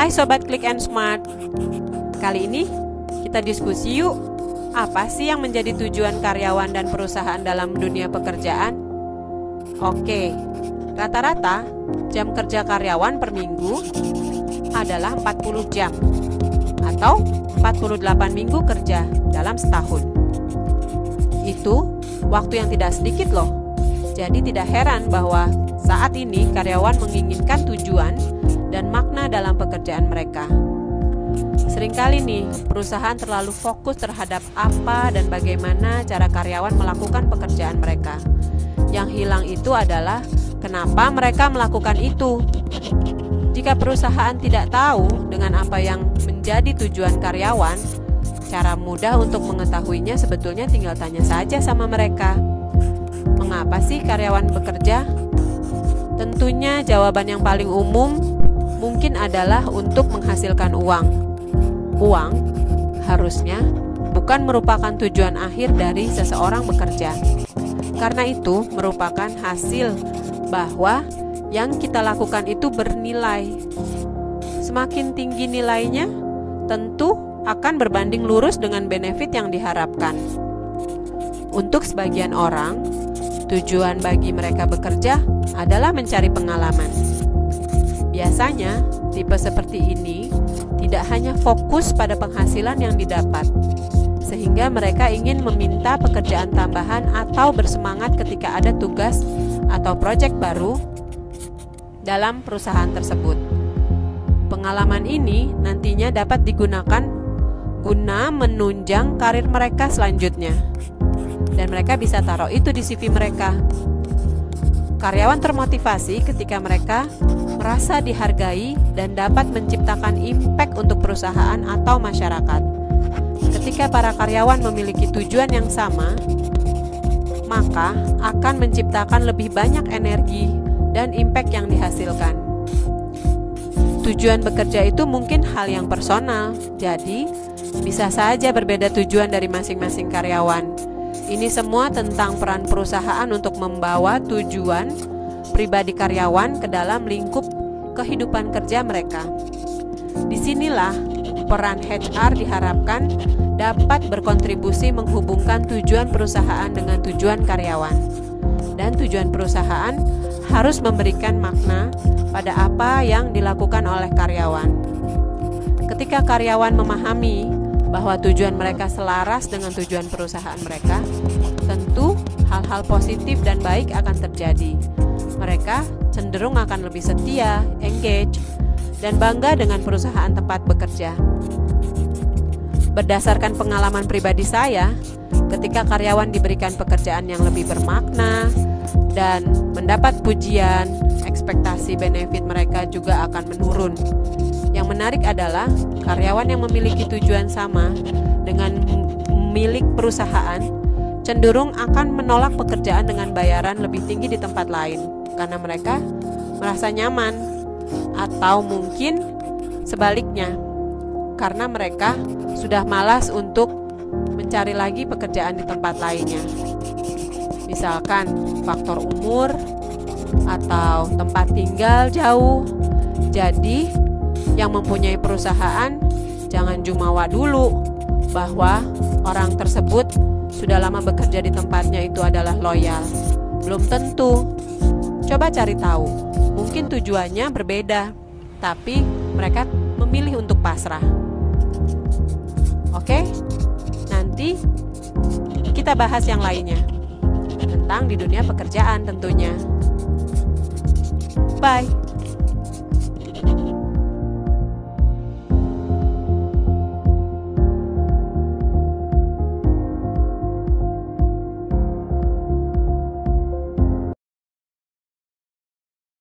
Hai Sobat Click and Smart. Kali ini kita diskusi yuk. Apa sih yang menjadi tujuan karyawan dan perusahaan dalam dunia pekerjaan? Oke, rata-rata jam kerja karyawan per minggu adalah 40 jam atau 48 minggu kerja dalam setahun. Itu waktu yang tidak sedikit loh. Jadi tidak heran bahwa saat ini karyawan menginginkan tujuan dan makna dalam pekerjaan mereka. Seringkali nih, perusahaan terlalu fokus terhadap apa dan bagaimana cara karyawan melakukan pekerjaan mereka. Yang hilang itu adalah kenapa mereka melakukan itu. Jika perusahaan tidak tahu dengan apa yang menjadi tujuan karyawan, cara mudah untuk mengetahuinya sebetulnya tinggal tanya saja sama mereka. Mengapa sih karyawan bekerja? Tentunya jawaban yang paling umum mungkin adalah untuk menghasilkan uang. Uang harusnya bukan merupakan tujuan akhir dari seseorang bekerja. Karena itu merupakan hasil bahwa yang kita lakukan itu bernilai. Semakin tinggi nilainya, tentu akan berbanding lurus dengan benefit yang diharapkan. Untuk sebagian orang, tujuan bagi mereka bekerja adalah mencari pengalaman. Biasanya, tipe seperti ini tidak hanya fokus pada penghasilan yang didapat, sehingga mereka ingin meminta pekerjaan tambahan atau bersemangat ketika ada tugas atau proyek baru dalam perusahaan tersebut. Pengalaman ini nantinya dapat digunakan guna menunjang karir mereka selanjutnya, dan mereka bisa taruh itu di CV mereka. Karyawan termotivasi ketika mereka merasa dihargai dan dapat menciptakan impact untuk perusahaan atau masyarakat. Ketika para karyawan memiliki tujuan yang sama, maka akan menciptakan lebih banyak energi dan impact yang dihasilkan. Tujuan bekerja itu mungkin hal yang personal, jadi bisa saja berbeda tujuan dari masing-masing karyawan. Ini semua tentang peran perusahaan untuk membawa tujuan pribadi karyawan ke dalam lingkup kehidupan kerja mereka. Disinilah peran HR diharapkan dapat berkontribusi menghubungkan tujuan perusahaan dengan tujuan karyawan. Dan tujuan perusahaan harus memberikan makna pada apa yang dilakukan oleh karyawan. Ketika karyawan memahami bahwa tujuan mereka selaras dengan tujuan perusahaan mereka, tentu hal-hal positif dan baik akan terjadi. Mereka cenderung akan lebih setia, engage, dan bangga dengan perusahaan tempat bekerja. Berdasarkan pengalaman pribadi saya, ketika karyawan diberikan pekerjaan yang lebih bermakna dan mendapat pujian, ekspektasi benefit mereka juga akan menurun. Yang menarik adalah karyawan yang memiliki tujuan sama dengan milik perusahaan cenderung akan menolak pekerjaan dengan bayaran lebih tinggi di tempat lain karena mereka merasa nyaman, atau mungkin sebaliknya karena mereka sudah malas untuk mencari lagi pekerjaan di tempat lainnya. Misalkan faktor umur atau tempat tinggal jauh. Jadi yang mempunyai perusahaan jangan jumawa dulu bahwa orang tersebut sudah lama bekerja di tempatnya itu adalah loyal. Belum tentu. Coba cari tahu. Mungkin tujuannya berbeda, tapi mereka memilih untuk pasrah. Oke? Nanti kita bahas yang lainnya tentang di dunia pekerjaan tentunya. Bye.